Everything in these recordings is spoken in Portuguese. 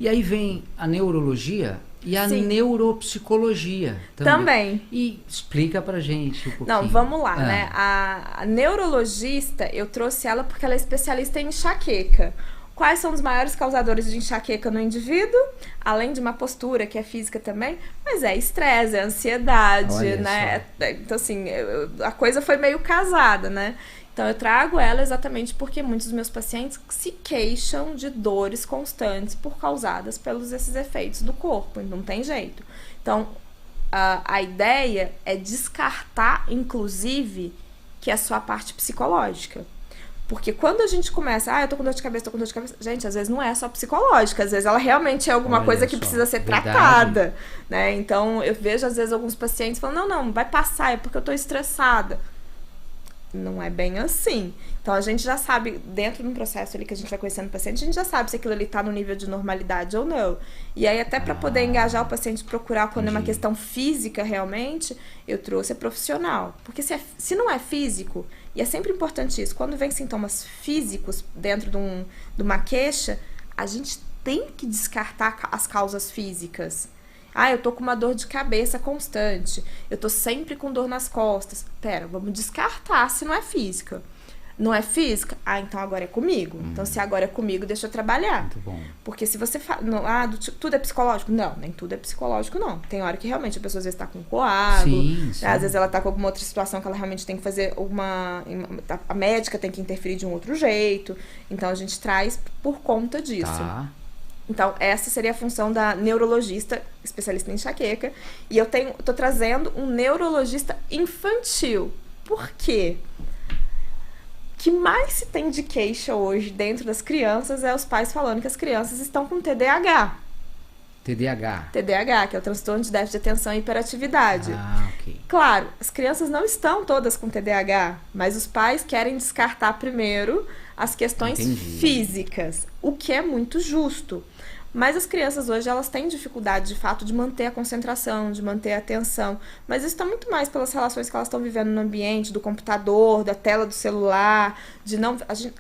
E aí vem a neurologia e a Sim. neuropsicologia Também. E explica pra gente um pouquinho. Não, vamos lá, né? A neurologista, eu trouxe ela porque ela é especialista em enxaqueca. Quais são os maiores causadores de enxaqueca no indivíduo? Além de uma postura, que é física também, mas é estresse, é ansiedade, Olha né? só. Então, assim, a coisa foi meio casada, né? Então, eu trago ela exatamente porque muitos dos meus pacientes se queixam de dores constantes por causadas pelos esses efeitos do corpo, não tem jeito. Então, a ideia é descartar, inclusive, que é só a parte psicológica. Porque quando a gente começa, eu tô com dor de cabeça, gente, às vezes não é só psicológica, às vezes ela realmente é alguma coisa que precisa ser tratada, né? Então, eu vejo às vezes alguns pacientes falando, não, vai passar, é porque eu tô estressada. Não é bem assim. Então, a gente já sabe, dentro de um processo ali que a gente vai conhecendo o paciente, a gente já sabe se aquilo ali tá no nível de normalidade ou não. E aí, até para poder engajar o paciente, procurar quando é uma questão física realmente, eu trouxe a profissional. Porque se não é físico, e é sempre importante isso, quando vem sintomas físicos dentro de uma queixa, a gente tem que descartar as causas físicas. Eu tô com uma dor de cabeça constante. Eu tô sempre com dor nas costas. Pera, vamos descartar se não é física. Não é física? Então agora é comigo. Então se agora é comigo, deixa eu trabalhar. Muito bom. Porque se você fala, tudo é psicológico? Não, nem tudo é psicológico, não. Tem hora que realmente a pessoa às vezes tá com coágulo. Sim. Às vezes ela tá com alguma outra situação que ela realmente tem que fazer a médica tem que interferir de um outro jeito. Então a gente traz por conta disso. Tá. Então, essa seria a função da neurologista, especialista em enxaqueca. E eu tô trazendo um neurologista infantil. Por quê? O que mais se tem de queixa hoje dentro das crianças é os pais falando que as crianças estão com TDAH. TDAH, que é o transtorno de déficit de atenção e hiperatividade. Ok. Claro, as crianças não estão todas com TDAH, mas os pais querem descartar primeiro as questões físicas, o que é muito justo. Mas as crianças hoje, elas têm dificuldade, de fato, de manter a concentração, de manter a atenção. Mas isso está muito mais pelas relações que elas estão vivendo no ambiente, do computador, da tela do celular.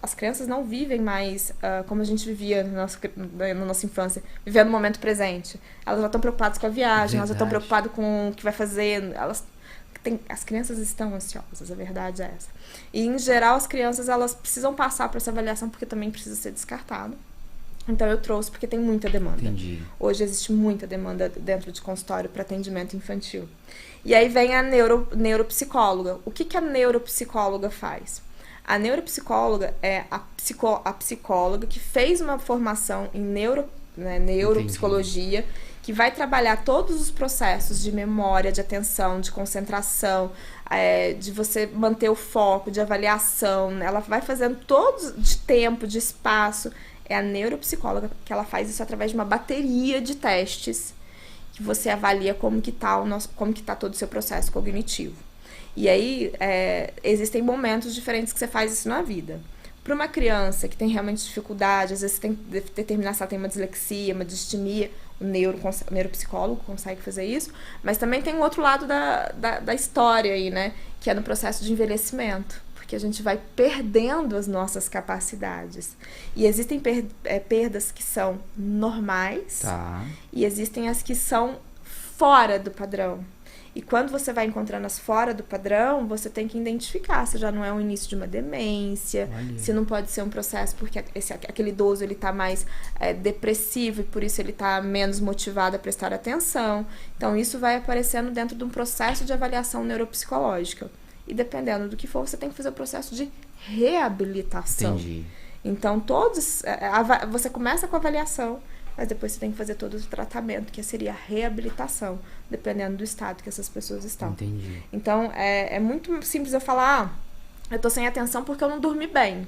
As crianças não vivem mais como a gente vivia na nossa infância, vivendo no momento presente. Elas já estão preocupadas com a viagem, elas já estão preocupadas com o que vai fazer. As crianças estão ansiosas, a verdade é essa. E, em geral, as crianças elas precisam passar por essa avaliação porque também precisa ser descartado. Então, eu trouxe porque tem muita demanda. Entendi. Hoje existe muita demanda dentro de consultório para atendimento infantil. E aí vem a neuropsicóloga. O que a neuropsicóloga faz? A neuropsicóloga é a psicóloga que fez uma formação em neuropsicologia, que vai trabalhar todos os processos de memória, de atenção, de concentração, de você manter o foco, de avaliação. Ela vai fazendo todos de tempo, de espaço. É a neuropsicóloga que ela faz isso através de uma bateria de testes que você avalia como que tá todo o seu processo cognitivo. E aí, existem momentos diferentes que você faz isso na vida. Para uma criança que tem realmente dificuldade, às vezes tem que determinar se ela tem uma dislexia, uma distimia, o neuropsicólogo consegue fazer isso, mas também tem um outro lado da história aí, né? Que é no processo de envelhecimento. Porque a gente vai perdendo as nossas capacidades. E existem perdas que são normais, e existem as que são fora do padrão. E quando você vai encontrando as fora do padrão, você tem que identificar se já não é o início de uma demência, se não pode ser um processo porque aquele idoso ele tá mais depressivo e por isso ele tá menos motivado a prestar atenção. Então, isso vai aparecendo dentro de um processo de avaliação neuropsicológica. E dependendo do que for, você tem que fazer o processo de reabilitação. Entendi. Então, você começa com a avaliação, mas depois você tem que fazer todo o tratamento, que seria a reabilitação, dependendo do estado que essas pessoas estão. Entendi. Então, é muito simples eu falar, eu tô sem atenção porque eu não dormi bem.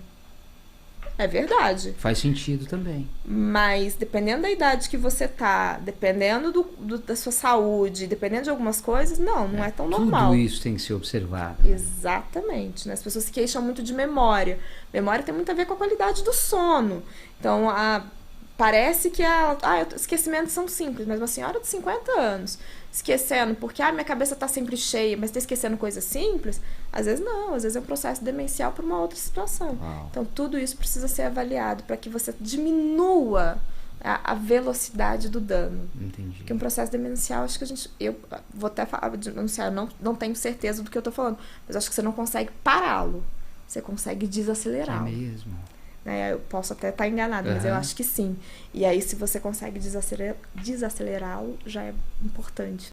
É verdade. Faz sentido também. Mas dependendo da idade que você tá, dependendo da sua saúde, dependendo de algumas coisas, não é tão normal. Tudo isso tem que ser observado. Exatamente. Né? As pessoas se queixam muito de memória. Memória tem muito a ver com a qualidade do sono. Então, parece que esquecimentos são simples, mas uma senhora de 50 anos esquecendo porque minha cabeça tá sempre cheia, mas tá esquecendo coisas simples, às vezes não, às vezes é um processo demencial por uma outra situação. Uau. Então tudo isso precisa ser avaliado para que você diminua a velocidade do dano. Entendi. Porque um processo demencial, acho que eu vou até falar de demencial, não tenho certeza do que eu tô falando, mas acho que você não consegue pará-lo, você consegue desacelerá-lo. É mesmo? Né? Eu posso até estar enganada, mas eu acho que sim. E aí, se você consegue desacelerá-lo, já é importante.